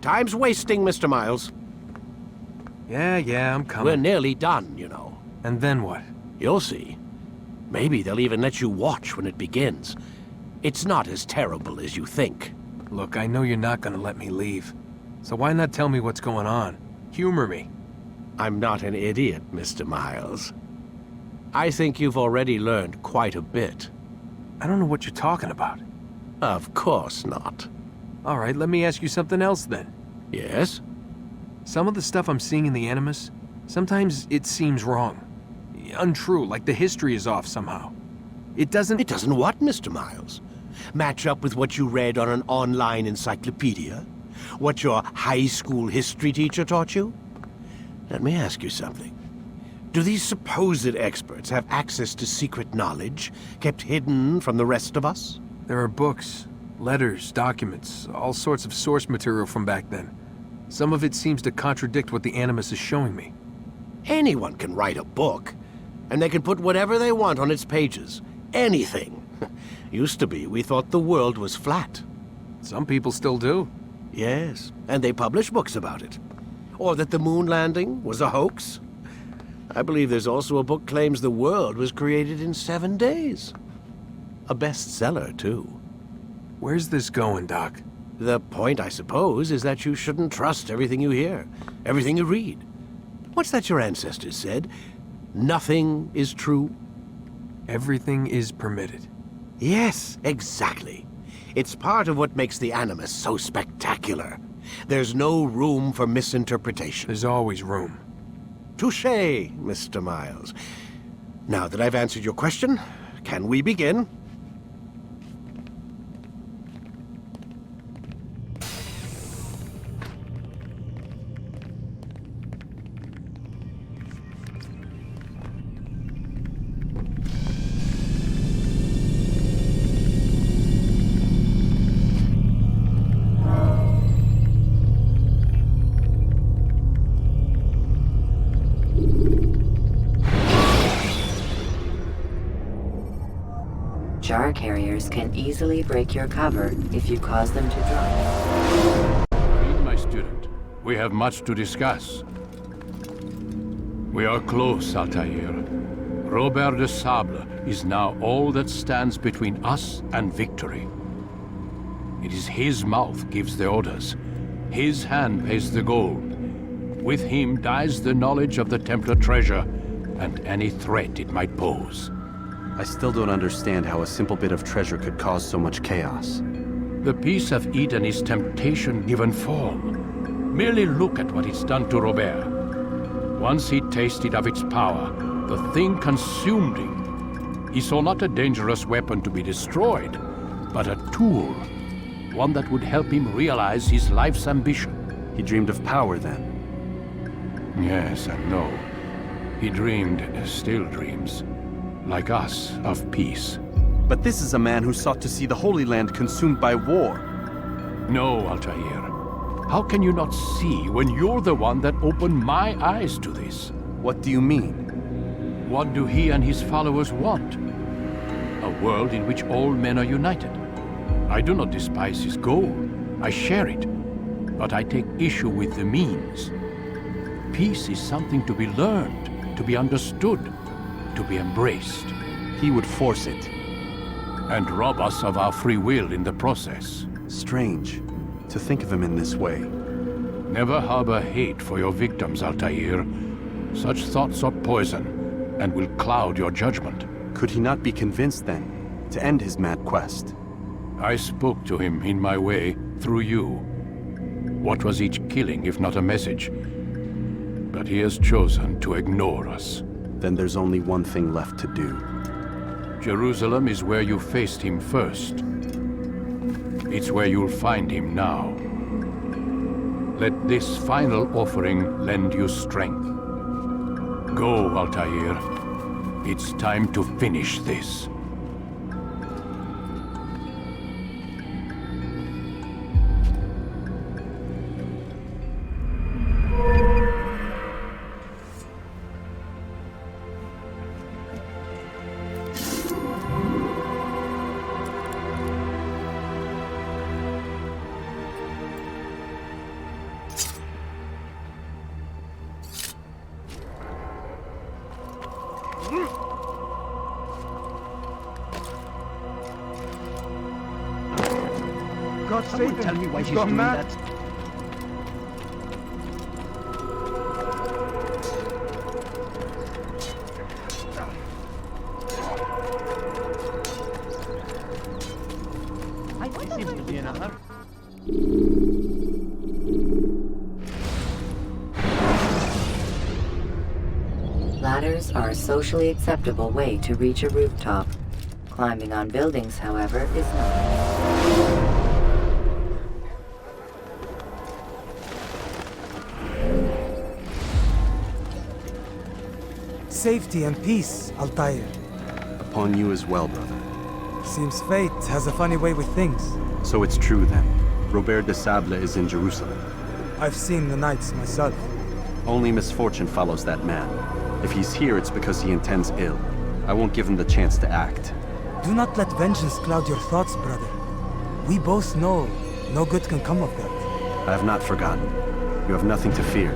Time's wasting, Mr. Miles. Yeah, I'm coming. We're nearly done, you know. And then what? You'll see. Maybe they'll even let you watch when it begins. It's not as terrible as you think. Look, I know you're not gonna let me leave. So why not tell me what's going on? Humor me. I'm not an idiot, Mr. Miles. I think you've already learned quite a bit. I don't know what you're talking about. Of course not. All right, let me ask you something else then. Yes? Some of the stuff I'm seeing in the Animus, sometimes it seems wrong. Untrue, like the history is off somehow. It doesn't what, Mr. Miles? Match up with what you read on an online encyclopedia? What your high school history teacher taught you? Let me ask you something. Do these supposed experts have access to secret knowledge kept hidden from the rest of us? There are books, letters, documents, all sorts of source material from back then. Some of it seems to contradict what the Animus is showing me. Anyone can write a book, and they can put whatever they want on its pages. Anything. Used to be, we thought the world was flat. Some people still do. Yes, and they publish books about it. Or that the moon landing was a hoax. I believe there's also a book claims the world was created in 7 days. A bestseller, too. Where's this going, Doc? The point, I suppose, is that you shouldn't trust everything you hear, everything you read. What's that your ancestors said? Nothing is true? Everything is permitted. Yes, exactly. It's part of what makes the Animus so spectacular. There's no room for misinterpretation. There's always room. Touché, Mr. Miles. Now that I've answered your question, can we begin? Jar carriers can easily break your cover if you cause them to drop. Read, my student. We have much to discuss. We are close, Altair. Robert de Sable is now all that stands between us and victory. It is his mouth gives the orders. His hand pays the gold. With him dies the knowledge of the Templar treasure and any threat it might pose. I still don't understand how a simple bit of treasure could cause so much chaos. The peace of Eden is temptation given form. Merely look at what it's done to Robert. Once he tasted of its power, the thing consumed him. He saw not a dangerous weapon to be destroyed, but a tool. One that would help him realize his life's ambition. He dreamed of power then? Yes and no. He dreamed, still dreams. Like us, of peace. But this is a man who sought to see the Holy Land consumed by war. No, Altair. How can you not see when you're the one that opened my eyes to this? What do you mean? What do he and his followers want? A world in which all men are united. I do not despise his goal. I share it. But I take issue with the means. Peace is something to be learned, to be understood, to be embraced. He would force it. And rob us of our free will in the process. Strange, to think of him in this way. Never harbor hate for your victims, Altair. Such thoughts are poison, and will cloud your judgment. Could he not be convinced, then, to end his mad quest? I spoke to him in my way, through you. What was each killing, if not a message? But he has chosen to ignore us. Then there's only one thing left to do. Jerusalem is where you faced him first. It's where you'll find him now. Let this final offering lend you strength. Go, Altair. It's time to finish this. Someone tell me why she's doing that. He seems to be in a hurry. Ladders are a socially acceptable way to reach a rooftop. Climbing on buildings, however, is not. Safety and peace, Altair. Upon you as well, brother. Seems fate has a funny way with things. So it's true then. Robert de Sable is in Jerusalem. I've seen the knights myself. Only misfortune follows that man. If he's here, it's because he intends ill. I won't give him the chance to act. Do not let vengeance cloud your thoughts, brother. We both know no good can come of that. I have not forgotten. You have nothing to fear.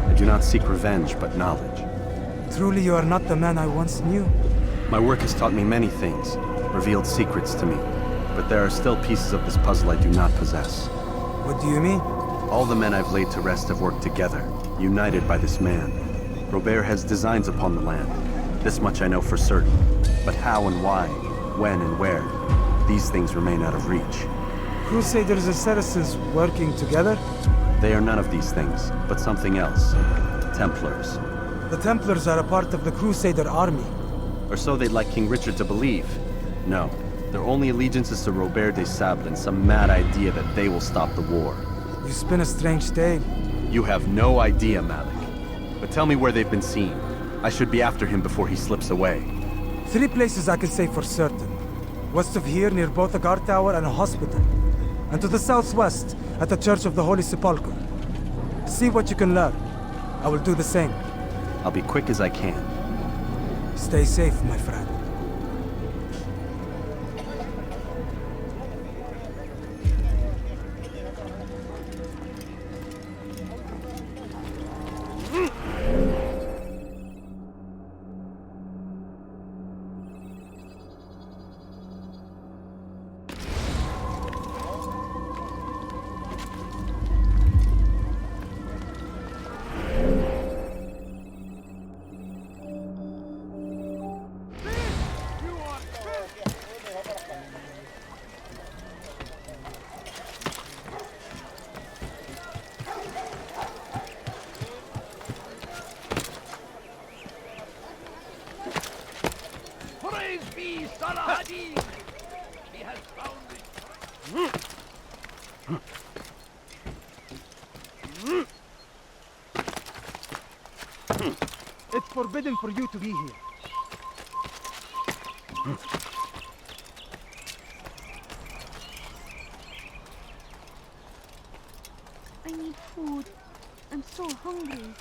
I do not seek revenge, but knowledge. Truly you are not the man I once knew. My work has taught me many things, revealed secrets to me. But there are still pieces of this puzzle I do not possess. What do you mean? All the men I've laid to rest have worked together, united by this man. Robert has designs upon the land. This much I know for certain. But how and why, when and where, these things remain out of reach. Crusaders and Saracens working together? They are none of these things, but something else. Templars. The Templars are a part of the Crusader army. Or so they'd like King Richard to believe. No, their only allegiance is to Robert de Sable and some mad idea that they will stop the war. You spin a strange tale. You have no idea, Malik. But tell me where they've been seen. I should be after him before he slips away. 3 places I can say for certain. West of here, near both a guard tower and a hospital. And to the southwest, at the Church of the Holy Sepulchre. See what you can learn. I will do the same. I'll be quick as I can. Stay safe, my friend. It's forbidden for you to be here. I need food. I'm so hungry.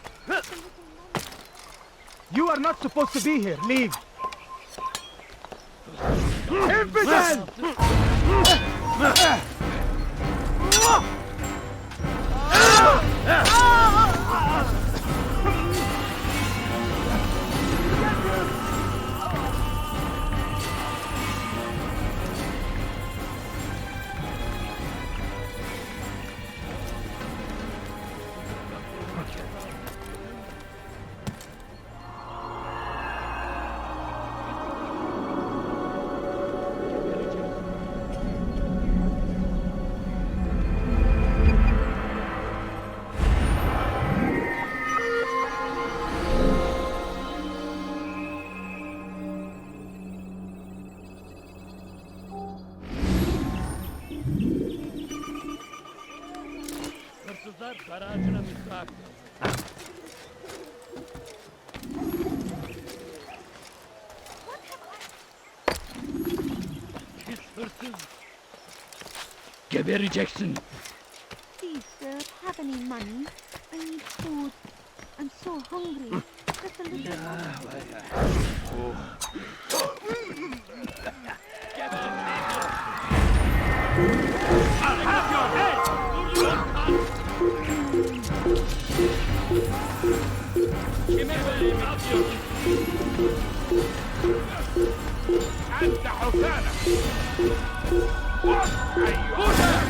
You are not supposed to be here. Leave. Infidel! Jackson. Please, sir, have any money? I need food. I'm so hungry. Just a little I'll have your head! أنت حسانة. أيها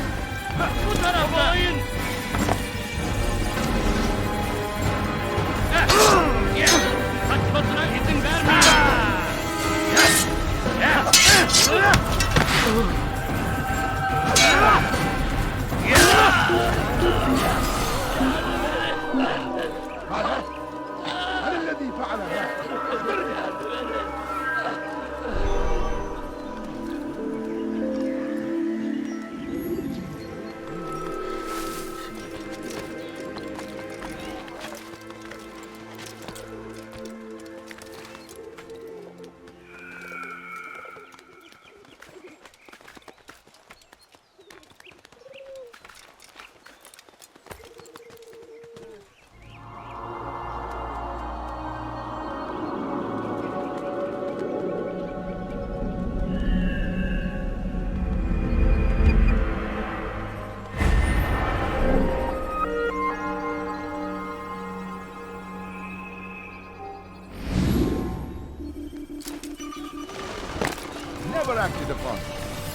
never acted upon.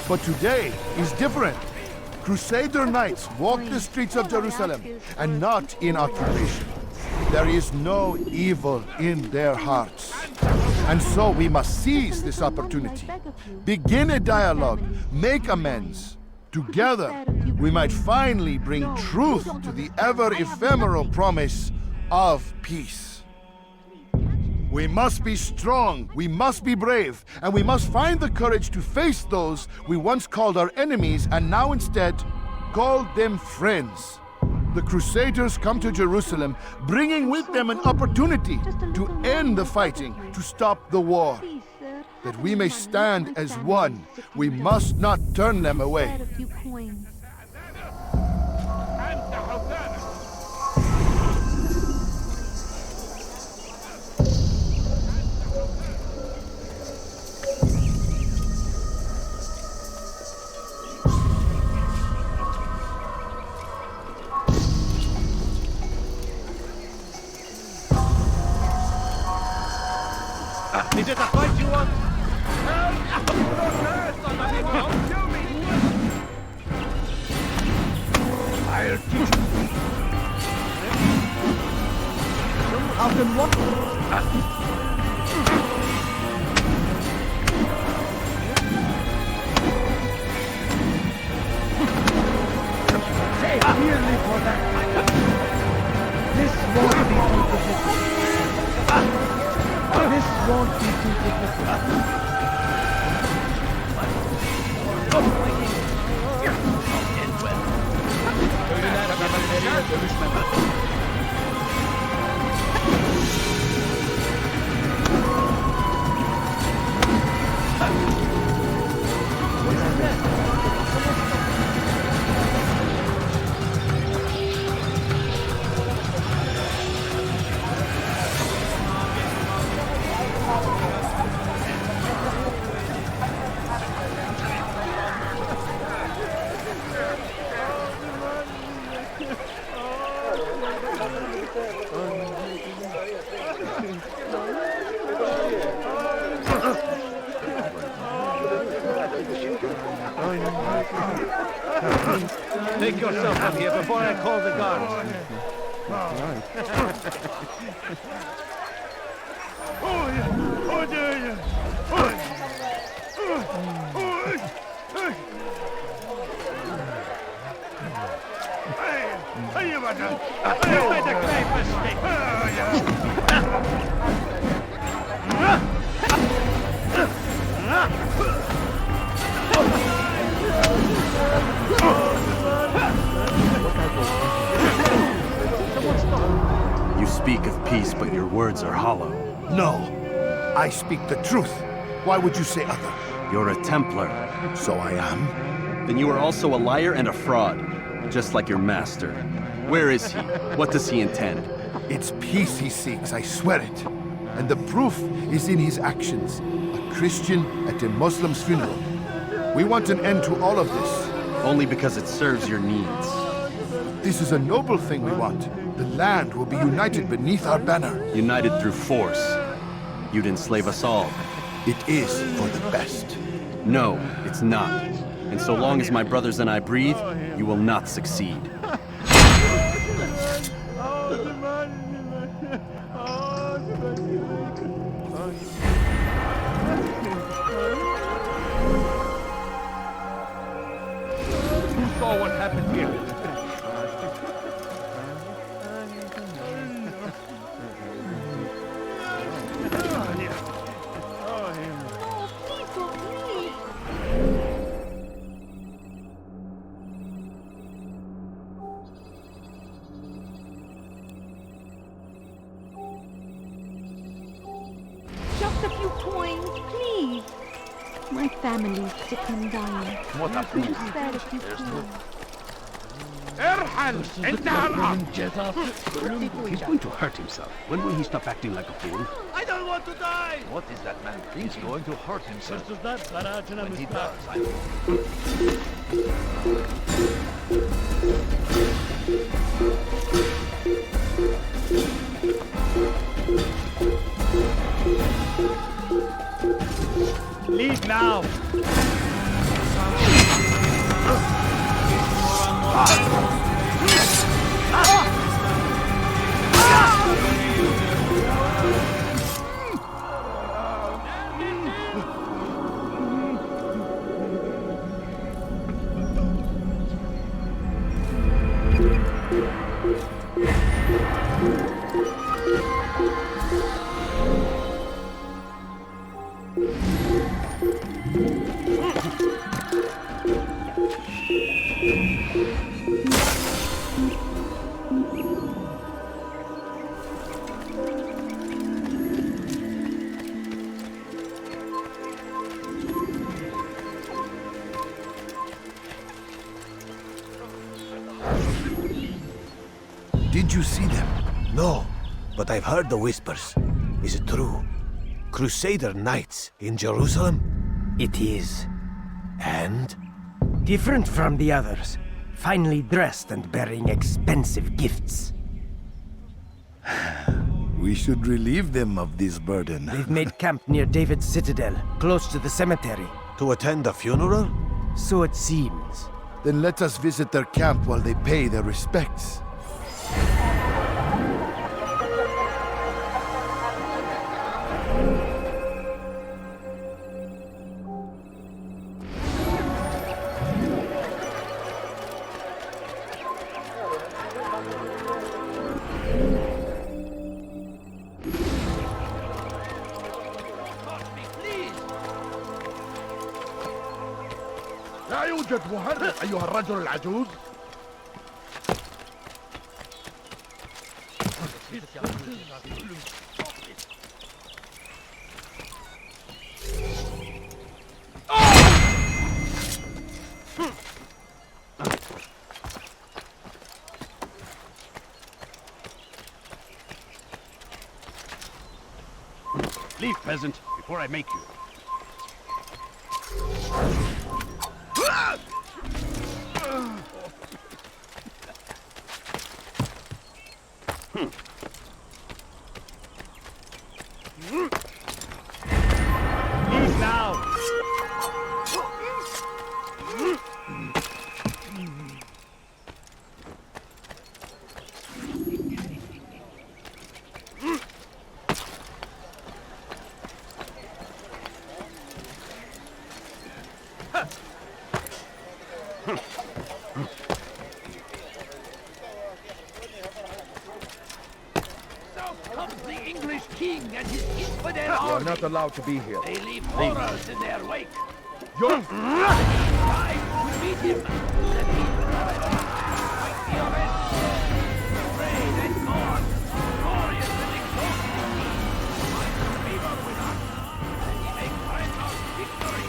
But today is different. Crusader knights walk the streets of Jerusalem, and not in occupation. There is no evil in their hearts. And so we must seize this opportunity. Begin a dialogue, make amends. Together, we might finally bring truth to the ever-ephemeral promise of peace. We must be strong, we must be brave, and we must find the courage to face those we once called our enemies and now instead call them friends. The Crusaders come to Jerusalem, bringing with them an opportunity to end the fighting, to stop the war. That we may stand as one, we must not turn them away. Is it a fight you want? I'll teach you. How can what? Say clearly for that. This won't be too difficult. This won't be too difficult. Take yourself out here before I call the guards. You made a great mistake. You speak of peace, but your words are hollow. No, I speak the truth. Why would you say other? You're a Templar. So I am. Then you are also a liar and a fraud, just like your master. Where is he? What does he intend? It's peace he seeks, I swear it. And the proof is in his actions. A Christian at a Muslim's funeral. We want an end to all of this. Only because it serves your needs. This is a noble thing we want. The land will be united beneath our banner. United through force. You'd enslave us all. It is for the best. No, it's not. And so long as my brothers and I breathe, you will not succeed. You saw what happened here. Just a few coins, please. My family's sick and dying. What a Could you spare a few coins? He's going to hurt himself. When will he stop acting like a fool? I don't want to die! What is that man thinking? He's going to hurt himself. When he does, Leave now. Did you see them? No, but I've heard the whispers. Is it true? Crusader knights in Jerusalem? It is. And? Different from the others. Finely dressed and bearing expensive gifts. We should relieve them of this burden. They've made camp near David's citadel, close to the cemetery. To attend a funeral? So it seems. Then let us visit their camp while they pay their respects. لا يوجد مهرب أيها الرجل العجوز. Leave, peasant, before I make you. Leave now. You are not allowed to be here. They leave horrors in their wake. You're... Time to meet him. The people fight the event. Brave and gone. Glorious and exalted. Find favor with us. And he may grant us victory.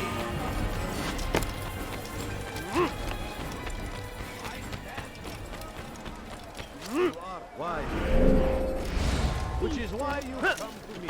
You are wise. Which is why you come to me.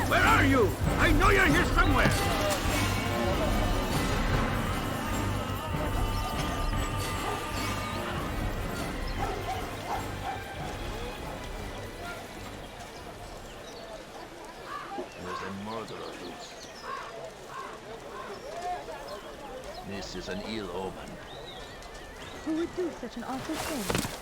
Where are you? I know you're here somewhere. There's a murderer loose. This is an ill omen. Who would do such an awful thing?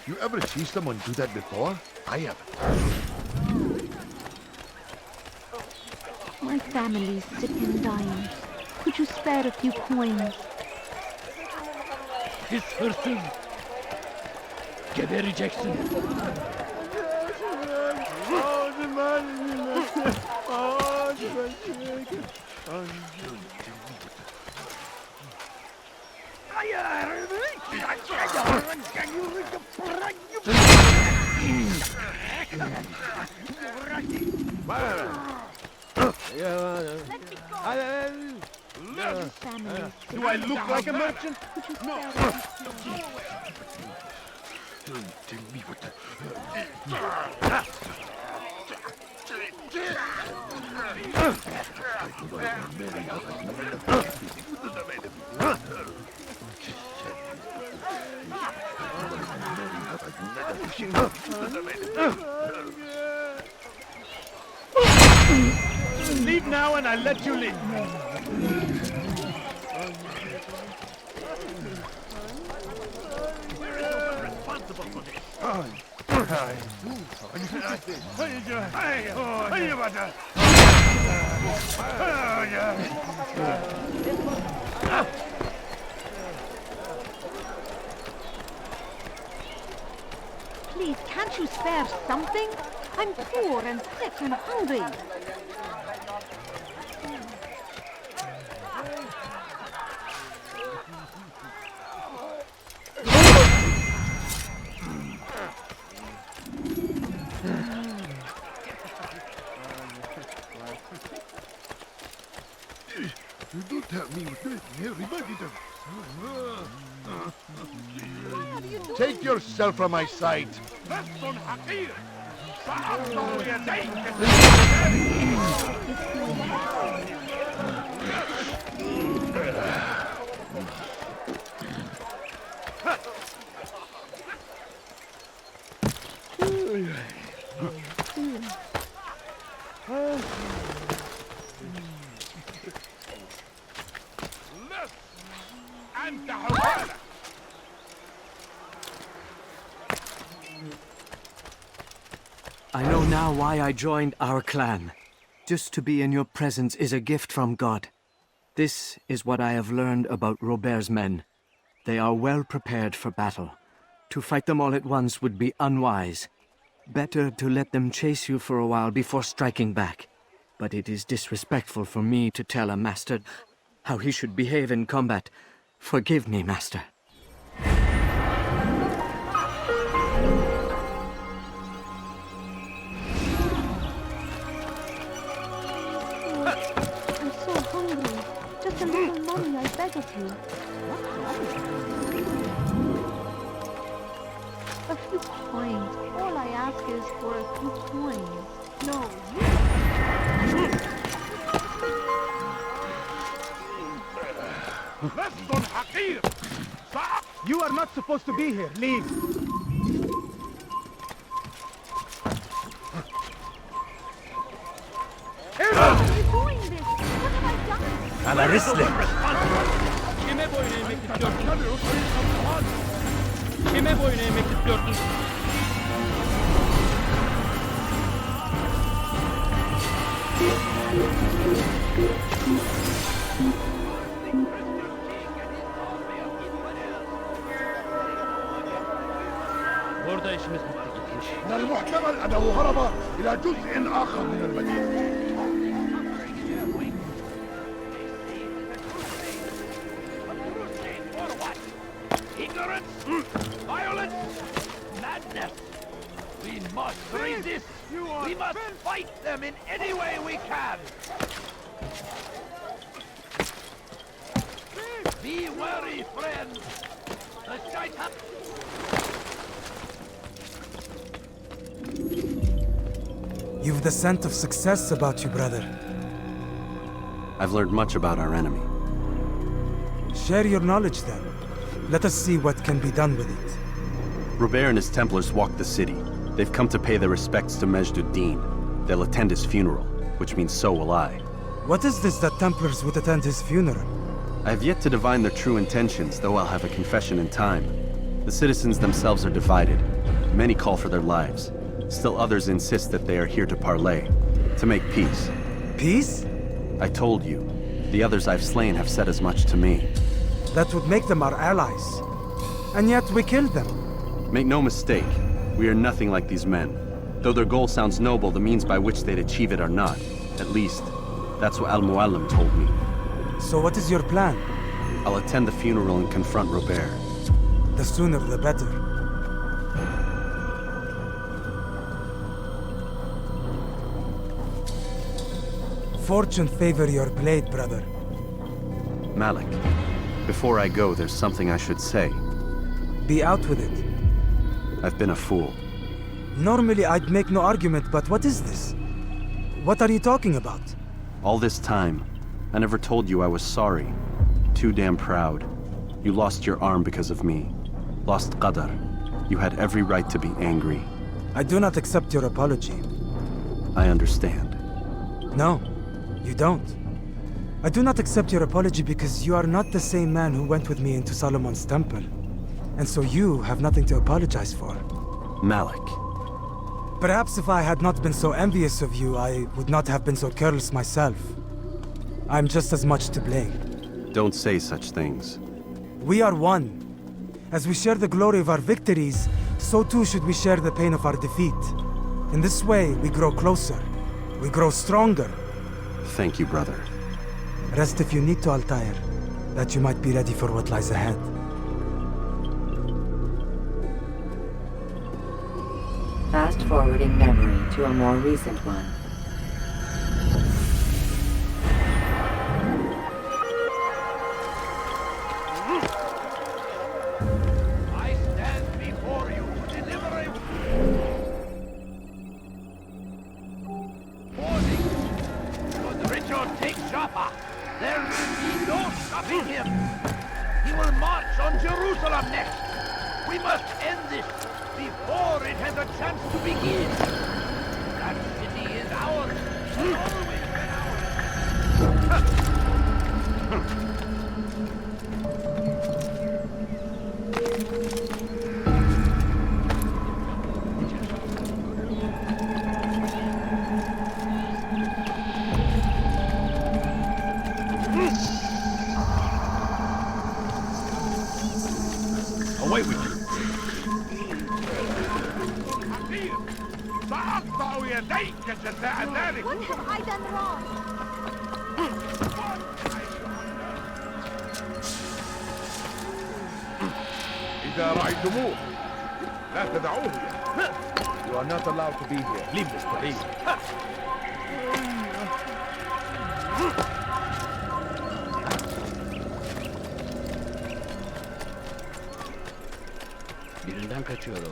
You ever see someone do that before? I haven't. My family's sick and dying. Could you spare a few coins? Pis hırsız. Gebereceksin. Do I look like a merchant? No. Leave now and I'll let you live. Responsible for this. Please, can't you spare something? I'm poor and sick and hungry. You don't help me with this. Everybody does. Take yourself from my sight. I know now why I joined our clan. Just to be in your presence is a gift from God. This is what I have learned about Robert's men. They are well prepared for battle. To fight them all at once would be unwise. Better to let them chase you for a while before striking back. But it is disrespectful for me to tell a master how he should behave in combat. Forgive me, master. I'm so hungry. Just a little money, I beg of you. A few coins. All I ask is for a few coins. No, You are not supposed to be here. Leave. Why are you doing this? What have I done? على رسلك. Kime boyun eğmek istiyorsun? Kime boyun eğmek istiyorsun? Burada işimiz bitti gitmiş. من المحتمل أنه هرب إلى جزء آخر من المدينة. Ignorance, violence, madness. We must resist. We must fight them in any way we can. Be wary, friends. The shaitan. You've the scent of success about you, brother. I've learned much about our enemy. Share your knowledge then. Let us see what can be done with it. Robert and his Templars walked the city. They've come to pay their respects to Majd-ud-Din. They'll attend his funeral, which means so will I. What is this that Templars would attend his funeral? I have yet to divine their true intentions, though I'll have a confession in time. The The citizens themselves are divided. Many call for their lives. Still others insist that they are here to parley, to make peace. Peace? I told you. The others I've slain have said as much to me. That would make them our allies. And yet we killed them. Make no mistake, we are nothing like these men. Though their goal sounds noble, the means by which they'd achieve it are not. At least, that's what Al-Mualim told me. So what is your plan? I'll attend the funeral and confront Robert. The sooner the better. Fortune favor your blade, brother. Malik, before I go, there's something I should say. Be out with it. I've been a fool. Normally I'd make no argument, but what is this? What are you talking about? All this time, I never told you I was sorry. Too damn proud. You lost your arm because of me. Lost Qadar. You had every right to be angry. I do not accept your apology. I understand. No, you don't. I do not accept your apology because you are not the same man who went with me into Solomon's temple. And so you have nothing to apologize for. Malik. Perhaps if I had not been so envious of you, I would not have been so careless myself. I'm just as much to blame. Don't say such things. We are one. As we share the glory of our victories, so too should we share the pain of our defeat. In this way, we grow closer. We grow stronger. Thank you, brother. Rest if you need to, Altair, that you might be ready for what lies ahead. Fast-forwarding memory to a more recent one. I stand before you to deliver a warning. Should Richard take Jaffa, there will be no stopping him. He will march on Jerusalem next. We must end this before it has a chance to begin. That city is ours. Has always been ours. Away with you. سأقطع يديك جزاء ذلك. What have I done wrong? إذا رأيتموه لا تدعوه. You are not allowed to be here. Leave this to me. Birinden kaçıyor olmalı.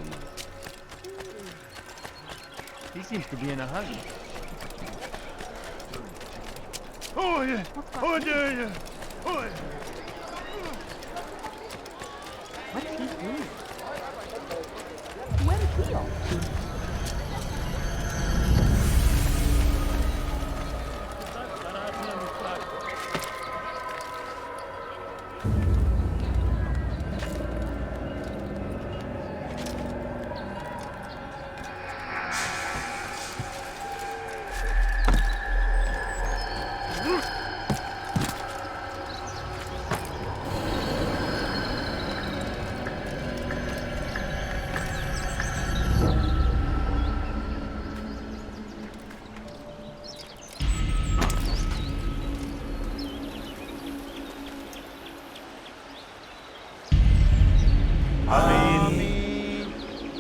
He seems to be in a hurry. Oh yeah! Oh yeah! Oh yeah! What's he doing? Where is he off to?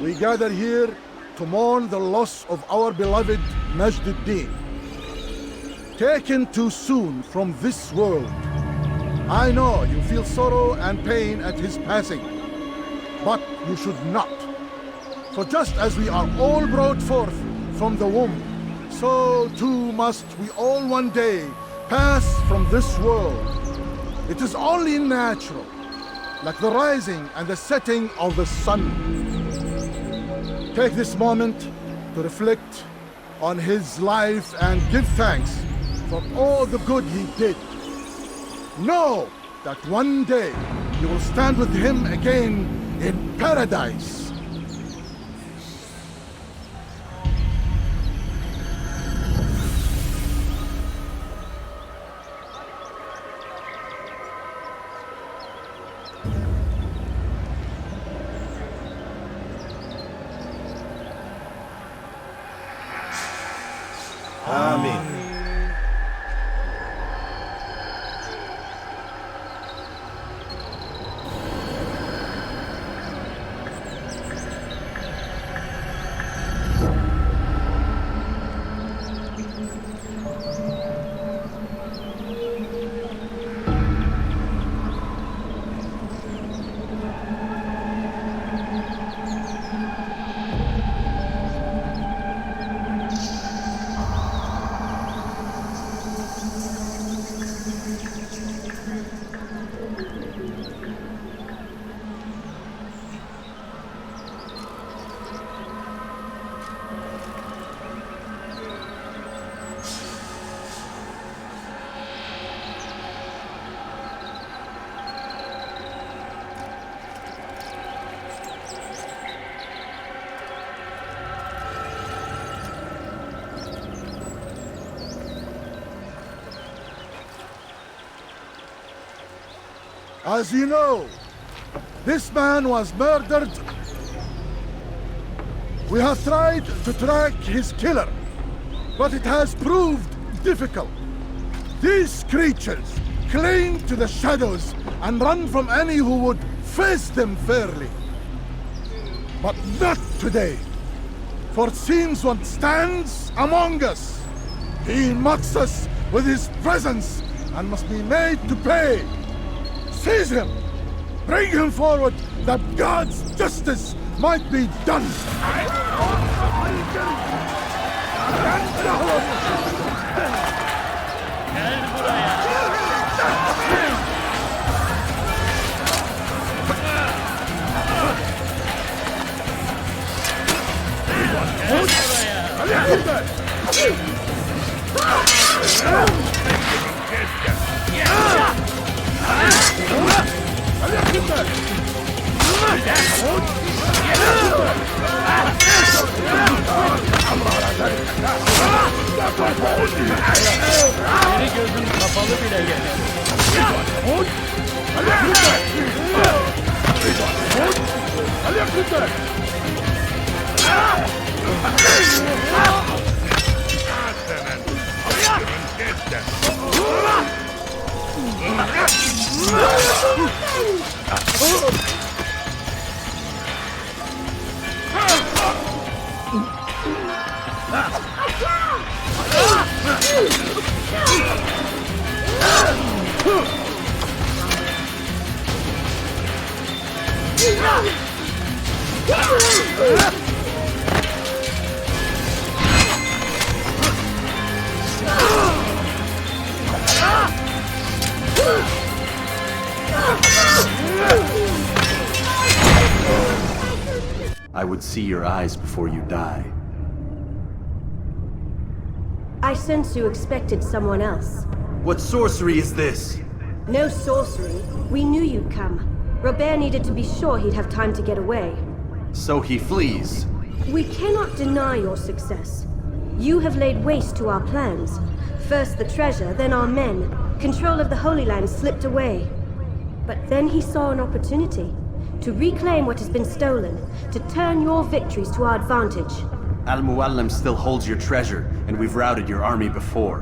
We gather here to mourn the loss of our beloved Majd-ud-Din. Taken too soon from this world. I know you feel sorrow and pain at his passing, but you should not. For just as we are all brought forth from the womb, so too must we all one day pass from this world. It is only natural, like the rising and the setting of the sun. Take this moment to reflect on his life and give thanks for all the good he did. Know that one day you will stand with him again in paradise. Amen. As you know, this man was murdered. We have tried to track his killer, but it has proved difficult. These creatures cling to the shadows and run from any who would face them fairly. But not today, for it seems one stands among us. He mocks us with his presence and must be made to pay. Seize him! Bring him forward, that God's justice might be done! Biri gözün kapalı bile I would see your eyes before you die. I sense you expected someone else. What sorcery is this? No sorcery. We knew you'd come. Robert needed to be sure he'd have time to get away. So he flees. We cannot deny your success. You have laid waste to our plans. First the treasure, then our men. Control of the Holy Land slipped away. But then he saw an opportunity to reclaim what has been stolen, to turn your victories to our advantage. Al-Muallim still holds your treasure, and we've routed your army before.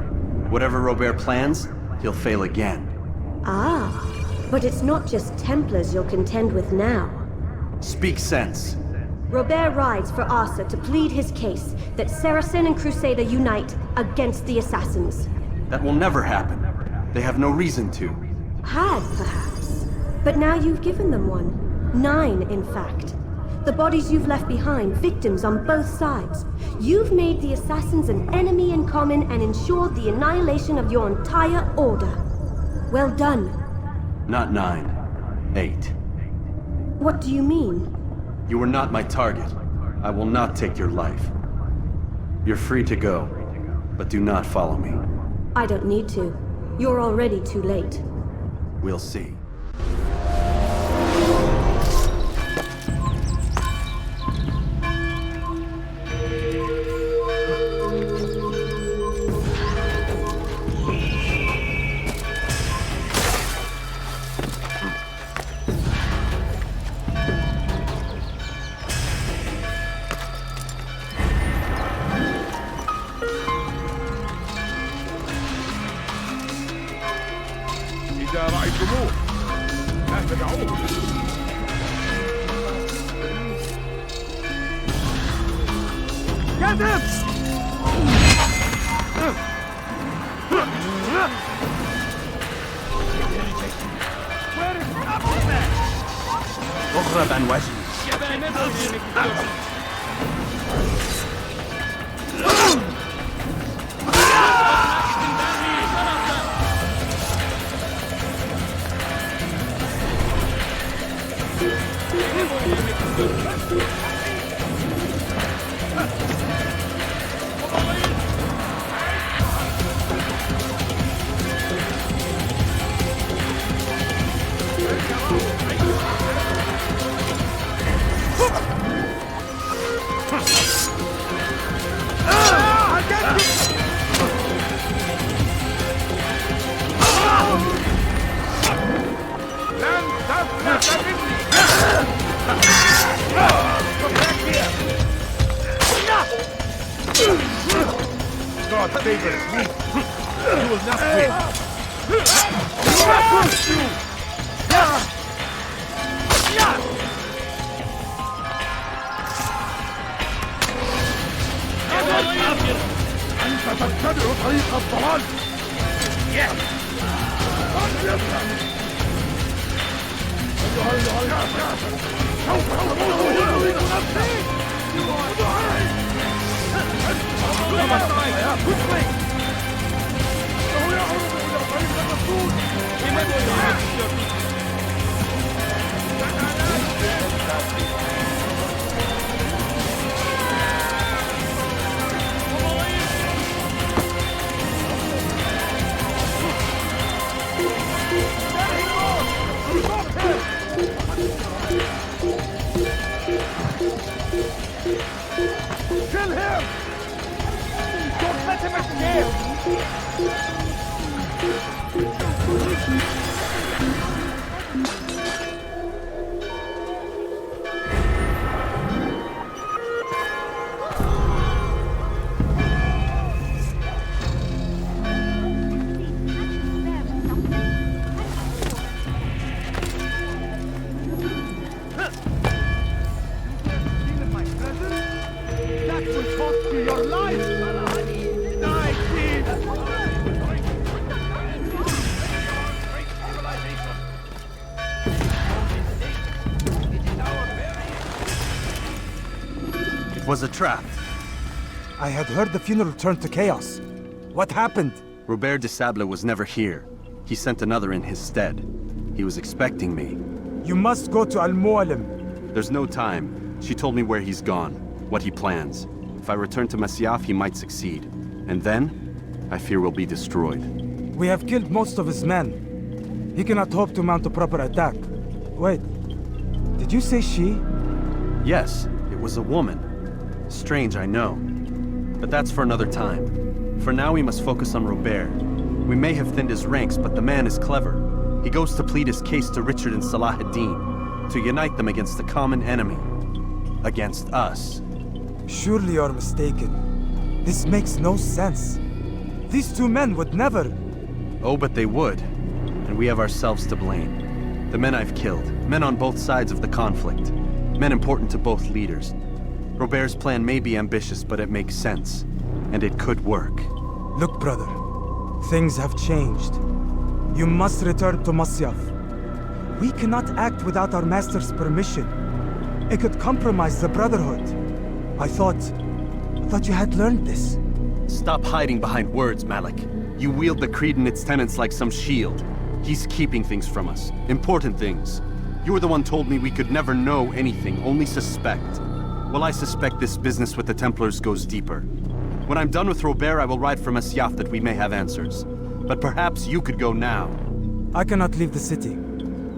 Whatever Robert plans, he'll fail again. Ah, but it's not just Templars you'll contend with now. Speak sense. Robert rides for Asa to plead his case that Saracen and Crusader unite against the Assassins. That will never happen. They have no reason to. Had, perhaps. But now you've given them one. 9, in fact. The bodies you've left behind, victims on both sides. You've made the Assassins an enemy in common and ensured the annihilation of your entire order. Well done. Not 9. 8. What do you mean? You were not my target. I will not take your life. You're free to go, but do not follow me. I don't need to. You're already too late. We'll see. Get him! Where is Abdullah? اغرب عن وجهي. God favors me. You will not win. أنت تتبع طريق الضلال. سوف تموت نفسي. Kill him! Don't let him escape! That will cost you your life! Die, It was a trap. I had heard the funeral turned to chaos. What happened? Robert de Sable was never here. He sent another in his stead. He was expecting me. You must go to Al-Mualim. There's no time. She told me where he's gone, what he plans. If I return to Masyaf, he might succeed. And then, I fear we'll be destroyed. We have killed most of his men. He cannot hope to mount a proper attack. Wait, did you say she? Yes, it was a woman. Strange, I know. But that's for another time. For now, we must focus on Robert. We may have thinned his ranks, but the man is clever. He goes to plead his case to Richard and Salah ad-Din, to unite them against the common enemy. Against us. Surely you're mistaken. This makes no sense. These two men would never... Oh, but they would. And we have ourselves to blame. The men I've killed, men on both sides of the conflict, men important to both leaders. Robert's plan may be ambitious, but it makes sense. And it could work. Look, brother. Things have changed. You must return to Masyaf. We cannot act without our master's permission. It could compromise the Brotherhood. I thought you had learned this. Stop hiding behind words, Malik. You wield the creed and its tenets like some shield. He's keeping things from us. Important things. You were the one told me we could never know anything, only suspect. Well, I suspect this business with the Templars goes deeper. When I'm done with Robert, I will ride for Masyaf that we may have answers. But perhaps you could go now. I cannot leave the city.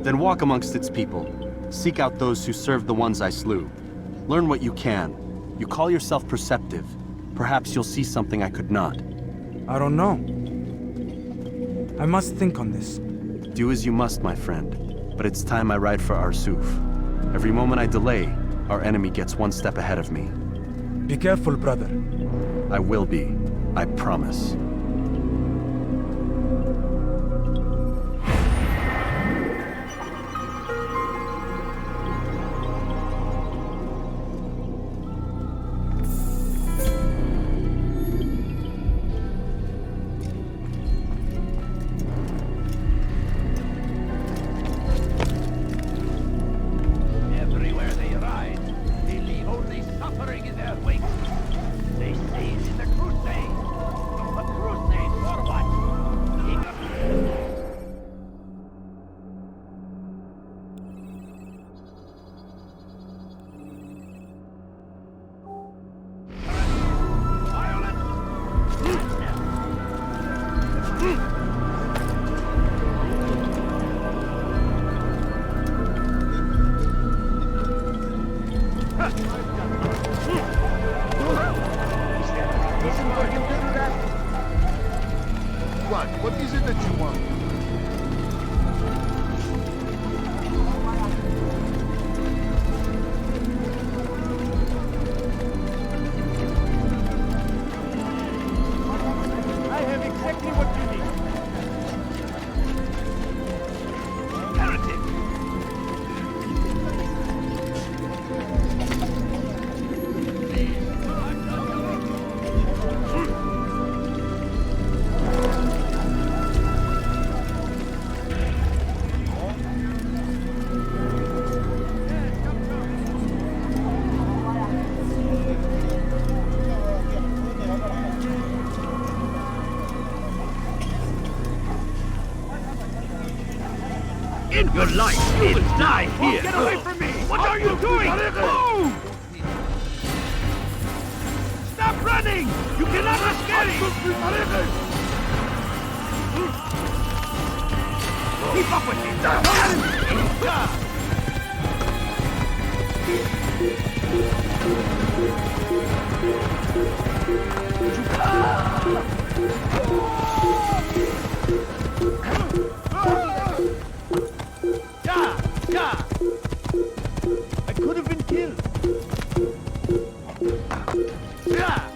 Then walk amongst its people. Seek out those who served the ones I slew. Learn what you can. You call yourself perceptive. Perhaps you'll see something I could not. I don't know. I must think on this. Do as you must, my friend. But it's time I ride for Arsuf. Every moment I delay, our enemy gets one step ahead of me. Be careful, brother. I will be. I promise. empire waits. They say it is a crusade. A crusade for what? King of... What is it that you want? I have exactly what you need. Heretic! In your life, you will die here! Get away from me! What are you doing? Move! Stop running! You cannot escape! Keep up with Yeah! I could have been killed. Yeah!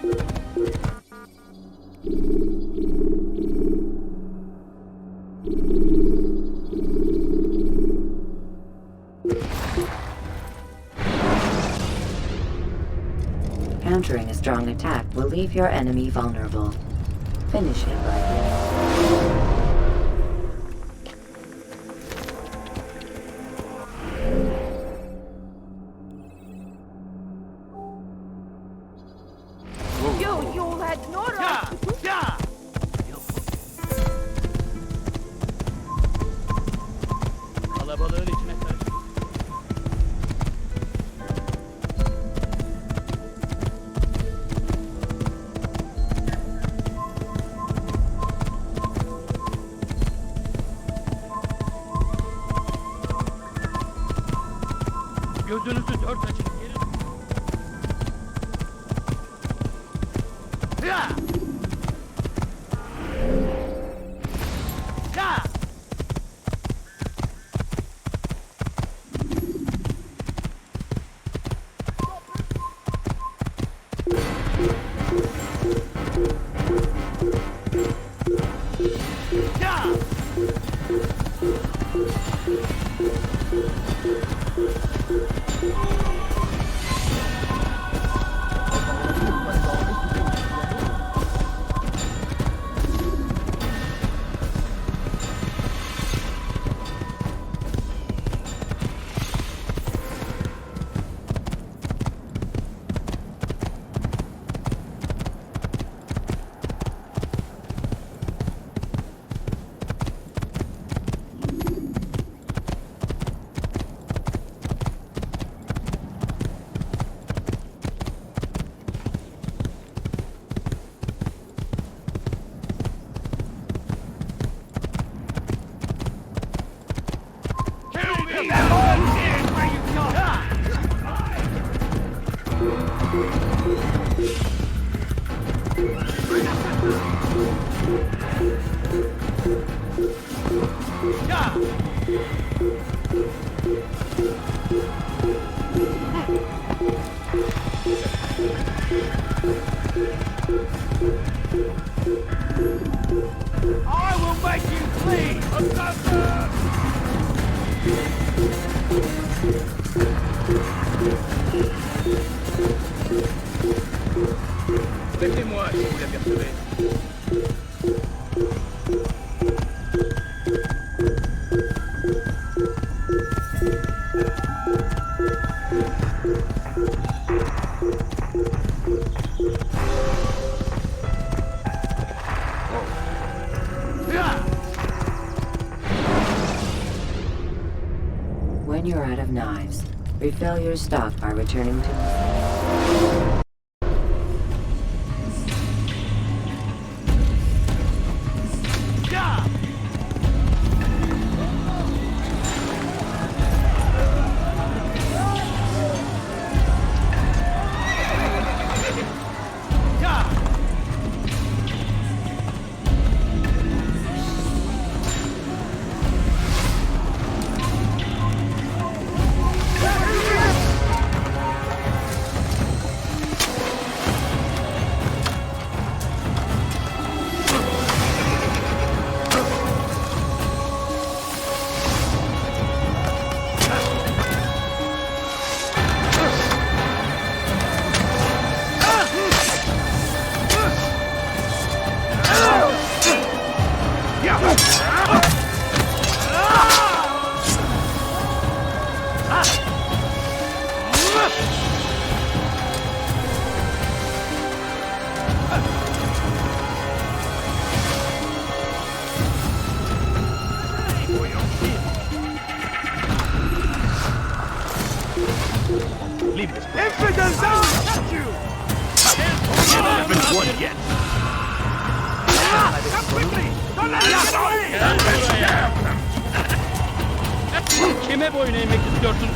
Countering a strong attack will leave your enemy vulnerable. Finish him by You had no right to do Yeah! Kalabalığın içine karış. Gözünüzü dört açın. Gelin. Yeah! Yeah! Yeah! I will make you flee! Aidez-moi si vous l'apercevez. knives. Refill your stock by returning to... Infidels down! Got you! You haven't won yet! Come quickly! Don't let us away! Kime boyun eğmek istiyorsun?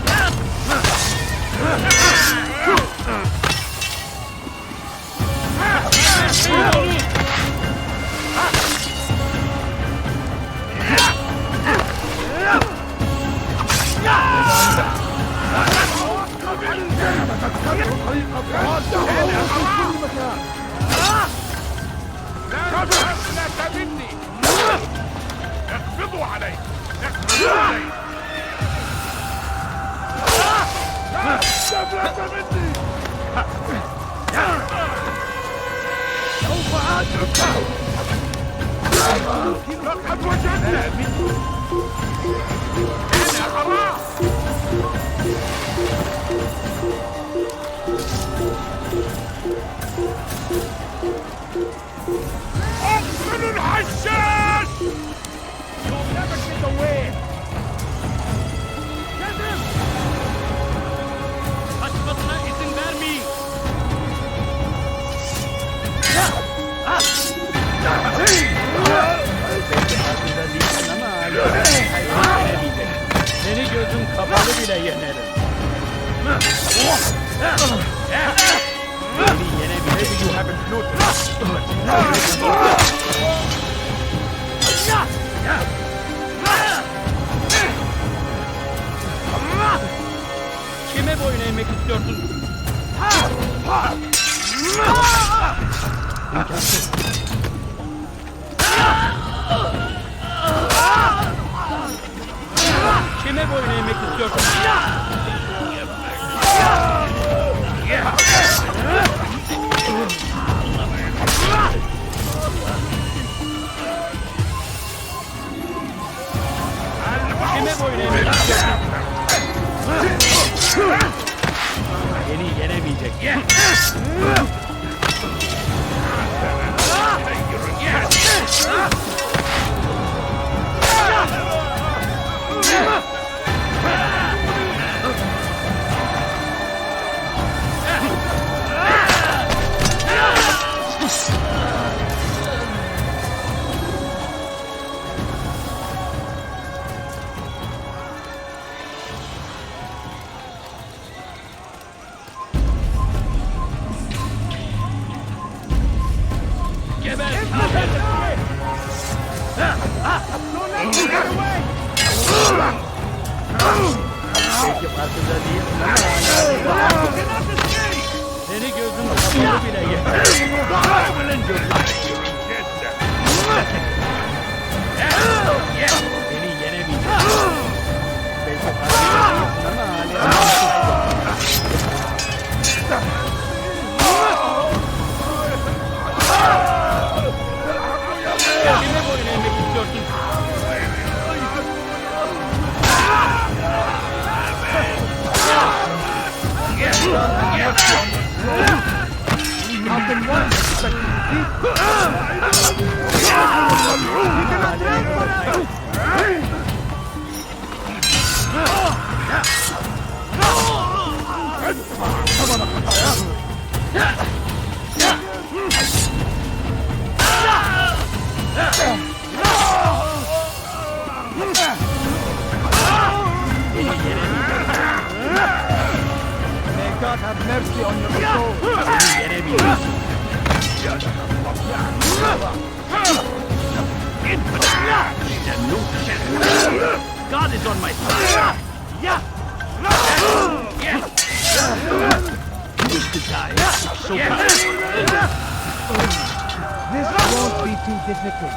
لا تبني اخفضوا علي اخفضوا علي لا تبني سوف أتركه لقد وجدنا أنا أراه أقتل الحشاش! You'll never get away! Get him! Kaçmasına izin vermeyin! Seni gözüm kapalı bile yenerim. Maybe you haven't noticed. Kime boyun eğmek istiyorsun? İmkansız. Kime boyun eğmek istiyorsun? Kime boyun eğmek istiyorsun? Beni yenemeyecek. Seni gözüm kapalı bile yeter. Beni yenemeyecek. Kime boyun eğmek istiyorsun? I've been wanting to expect you to May God have mercy on your soul. God is on my side. You wish to die. So This won't be too difficult.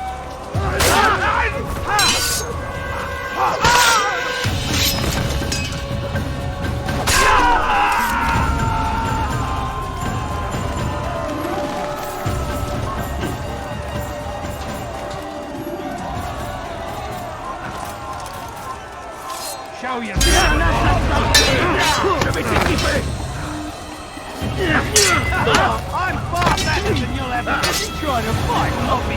show yourself. I'm far better than you'll ever try to fight, not me.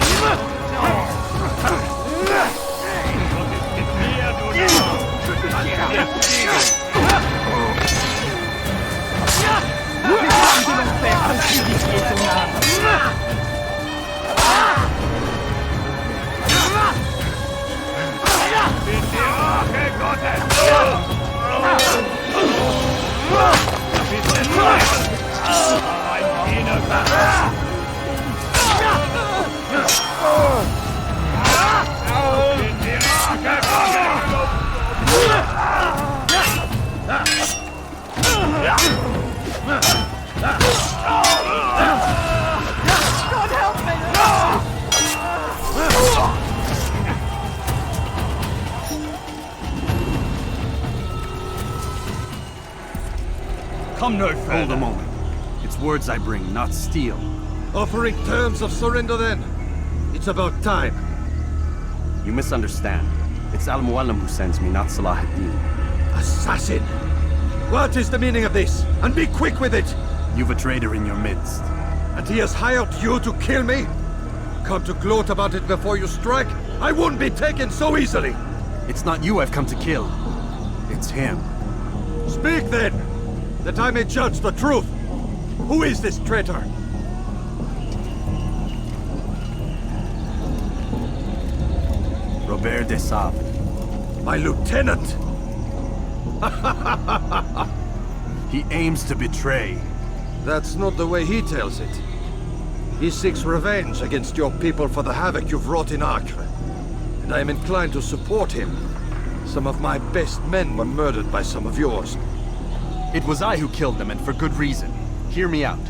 God help me! Come no further. Hold a moment. It's words I bring, not steel. Offering terms of surrender then. It's about time. You misunderstand. It's Al-Mualim who sends me, not Salah ad-Din. Assassin! What is the meaning of this? And be quick with it! You've a traitor in your midst. And he has hired you to kill me? Come to gloat about it before you strike? I won't be taken so easily! It's not you I've come to kill. It's him. Speak then, that I may judge the truth. Who is this traitor? Robert de Sable. My lieutenant! He aims to betray. That's not the way he tells it. He seeks revenge against your people for the havoc you've wrought in Acre. And I am inclined to support him. Some of my best men were murdered by some of yours. It was I who killed them, and for good reason. Hear me out.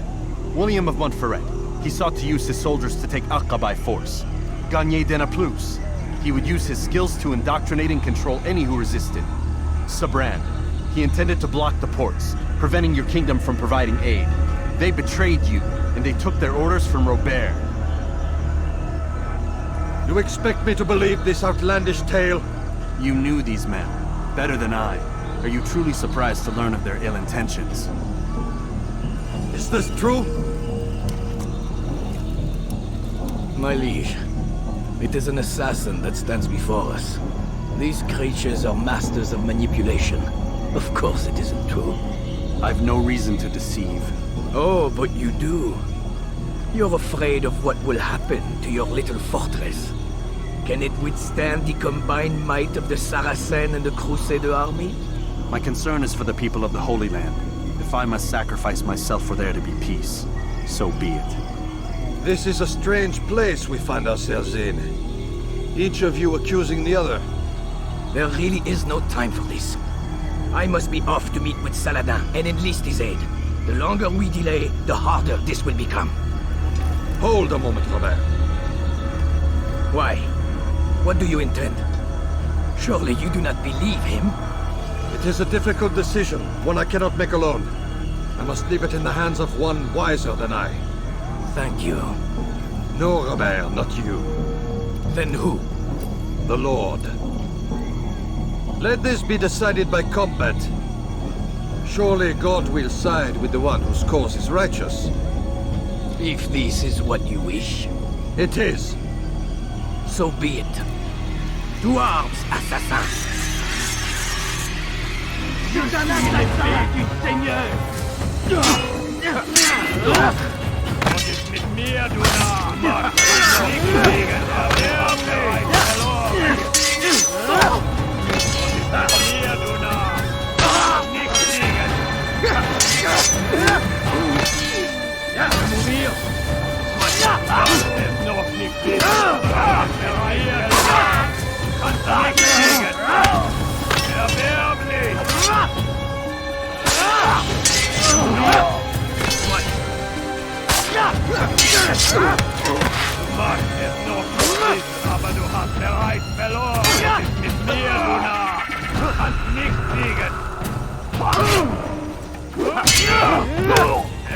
William of Montferrat. He sought to use his soldiers to take Acre by force. Gagné de Naplouse. He would use his skills to indoctrinate and control any who resisted. Sabran. He intended to block the ports, preventing your kingdom from providing aid. They betrayed you, and they took their orders from Robert. You expect me to believe this outlandish tale? You knew these men, better than I. Are you truly surprised to learn of their ill intentions? Is this true? My liege, it is an assassin that stands before us. These creatures are masters of manipulation. Of course it isn't true. I've no reason to deceive. Oh, but you do. You're afraid of what will happen to your little fortress. Can it withstand the combined might of the Saracen and the Crusader army? My concern is for the people of the Holy Land. If I must sacrifice myself for there to be peace, so be it. This is a strange place we find ourselves in. Each of you accusing the other. There really is no time for this. I must be off to meet with Saladin and enlist his aid. The longer we delay, the harder this will become. Hold a moment, Robert. Why? What do you intend? Surely you do not believe him? It is a difficult decision, one I cannot make alone. I must leave it in the hands of one wiser than I. Thank you. No, Robert, not you. Then who? The Lord. Let this be decided by combat. Surely God will side with the one whose cause is righteous. If this is what you wish. It is. So be it. To arms, assassin! Je suis l'épée du Seigneur! Was ist mit mir, du Narr? Nicht gegen Erwerblich verloren! Was ist mit mir, du Narr? Nicht gegen! Murier! Das ist noch nicht gegen! Bereit! Kannst du nicht gegen! Erwerblich! Du magst es noch nicht, aber du hast bereits verloren. Es ist mit mir, du Narr. Du kannst nicht siegen.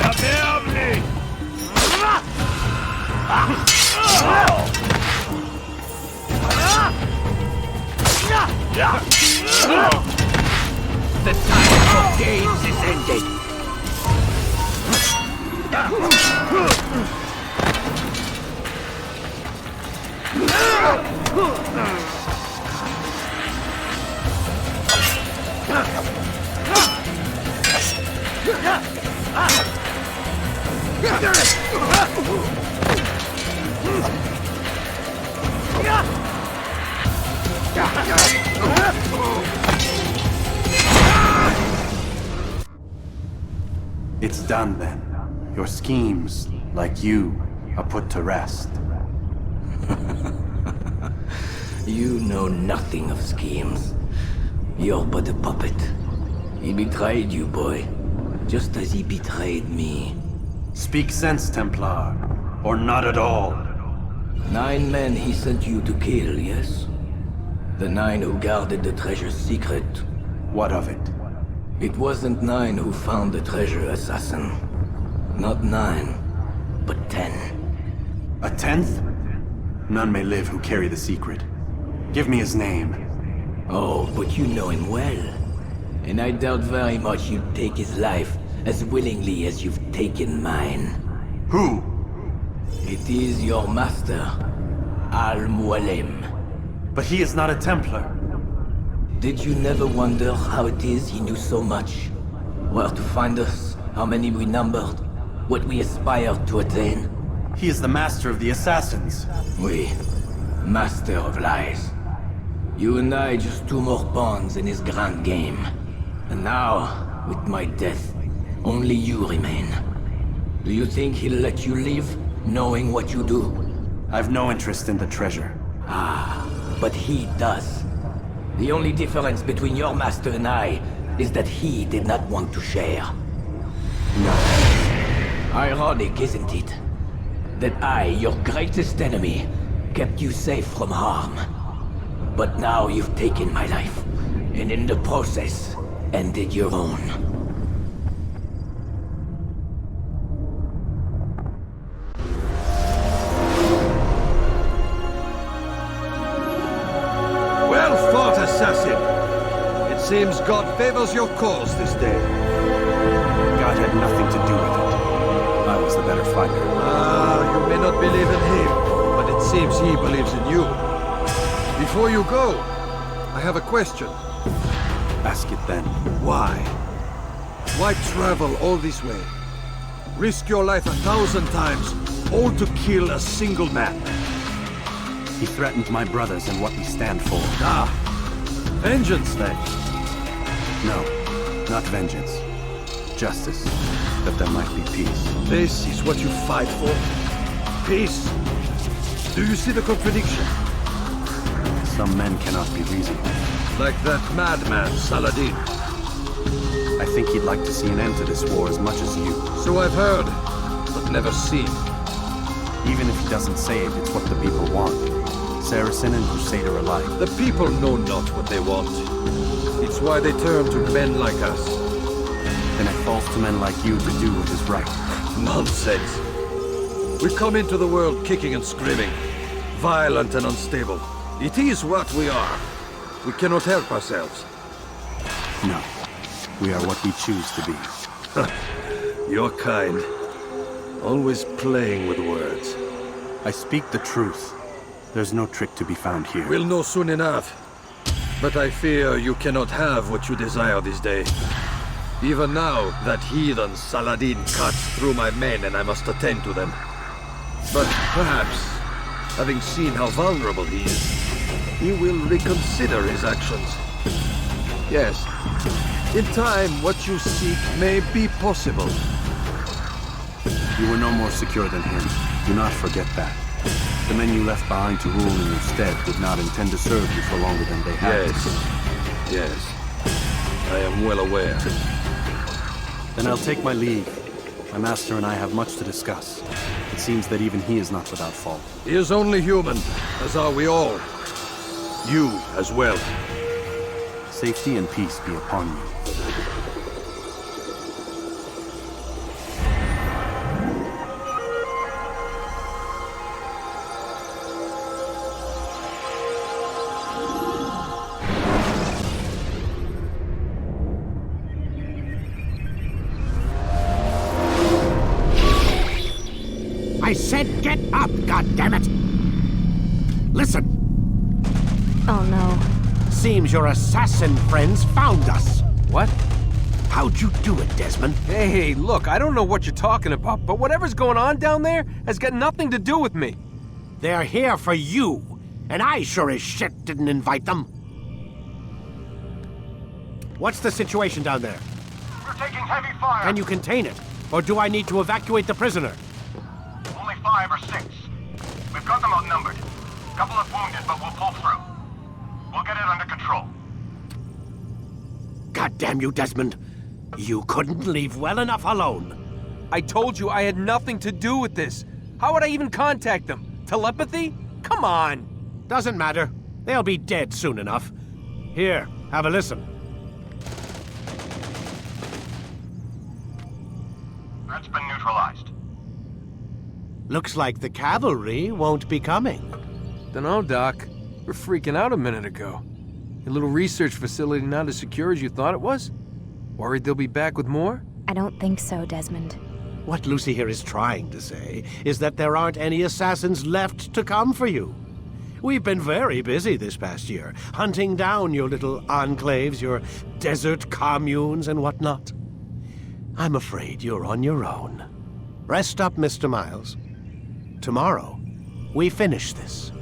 Erwerblich! The time for games is ended. It's done then. Your schemes, like you, are put to rest. You know nothing of schemes. You're but a puppet. He betrayed you, boy. Just as he betrayed me. Speak sense, Templar. Or not at all. 9 men he sent you to kill, yes? The 9 who guarded the treasure's secret. What of it? It wasn't 9 who found the treasure, assassin. Not 9, but 10. A 10th? None may live who carry the secret. Give me his name. Oh, but you know him well. And I doubt very much you'd take his life as willingly as you've taken mine. Who? It is your master, Al-Mualim. But he is not a Templar. Did you never wonder how it is he knew so much? Where to find us, how many we numbered, what we aspired to attain? He is the master of the assassins. Oui, master of lies. You and I just 2 more pawns in his grand game. And now, with my death, only you remain. Do you think he'll let you live, knowing what you do? I've no interest in the treasure. Ah, but he does. The only difference between your master and I is that he did not want to share. No. Ironic, isn't it? That I, your greatest enemy, kept you safe from harm. But now you've taken my life, and in the process, ended your own. Well fought, assassin! It seems God favors your cause this day. God had nothing to do with it. I was the better fighter. You may not believe in him, but it seems he believes in you. Before you go, I have a question. Ask it then. Why? Why travel all this way? Risk your life 1,000 times, all to kill a single man. He threatened my brothers and what we stand for. Ah, vengeance then? No, not vengeance. Justice, that there might be peace. This is what you fight for? Peace? Do you see the contradiction? Some men cannot be reasoned. Like that madman, Saladin. I think he'd like to see an end to this war as much as you. So I've heard, but never seen. Even if he doesn't say it, it's what the people want. Saracen and Crusader alike. The people know not what they want. It's why they turn to men like us. Then it falls to men like you to do what is right. Nonsense. We come into the world kicking and screaming, violent and unstable. It is what we are. We cannot help ourselves. No. We are what we choose to be. Your kind. Always playing with words. I speak the truth. There's no trick to be found here. We'll know soon enough. But I fear you cannot have what you desire this day. Even now, that heathen Saladin cuts through my men and I must attend to them. But perhaps, having seen how vulnerable he is, he will reconsider his actions. Yes, in time, what you seek may be possible. You were no more secure than him. Do not forget that. The men you left behind to rule in your stead did not intend to serve you for longer than they had. Yes. I am well aware. Then I'll take my leave. My master and I have much to discuss. It seems that even he is not without fault. He is only human, as are we all. You as well. Safety and peace be upon you. I said get up, goddammit! Listen! Oh no. Seems your assassin friends found us. What? How'd you do it, Desmond? Hey, look, I don't know what you're talking about, but whatever's going on down there has got nothing to do with me. They're here for you, and I sure as shit didn't invite them. What's the situation down there? We're taking heavy fire. Can you contain it? Or do I need to evacuate the prisoner? Only 5 or 6. We've got them outnumbered. Couple of wounded, but we'll pull through. We'll get it under control. God damn you, Desmond. You couldn't leave well enough alone. I told you I had nothing to do with this. How would I even contact them? Telepathy? Come on. Doesn't matter. They'll be dead soon enough. Here, have a listen. Threat's been neutralized. Looks like the cavalry won't be coming. Dunno, Doc. We're freaking out a minute ago. Your little research facility not as secure as you thought it was? Worried they'll be back with more? I don't think so, Desmond. What Lucy here is trying to say is that there aren't any assassins left to come for you. We've been very busy this past year, hunting down your little enclaves, your desert communes and whatnot. I'm afraid you're on your own. Rest up, Mr. Miles. Tomorrow, we finish this.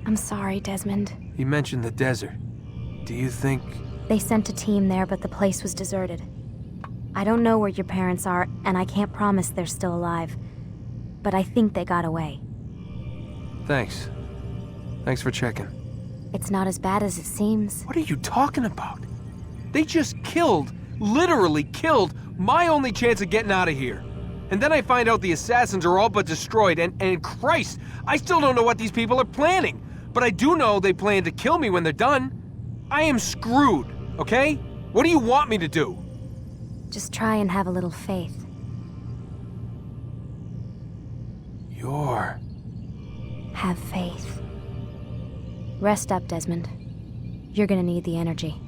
I'm sorry, Desmond. You mentioned the desert. Do you think... They sent a team there, but the place was deserted. I don't know where your parents are, and I can't promise they're still alive. But I think they got away. Thanks. Thanks for checking. It's not as bad as it seems. What are you talking about? They just killed, literally killed, my only chance of getting out of here. And then I find out the assassins are all but destroyed, and Christ, I still don't know what these people are planning. But I do know they plan to kill me when they're done. I am screwed, okay? What do you want me to do? Just try and have a little faith. Have faith. Rest up, Desmond. You're gonna need the energy.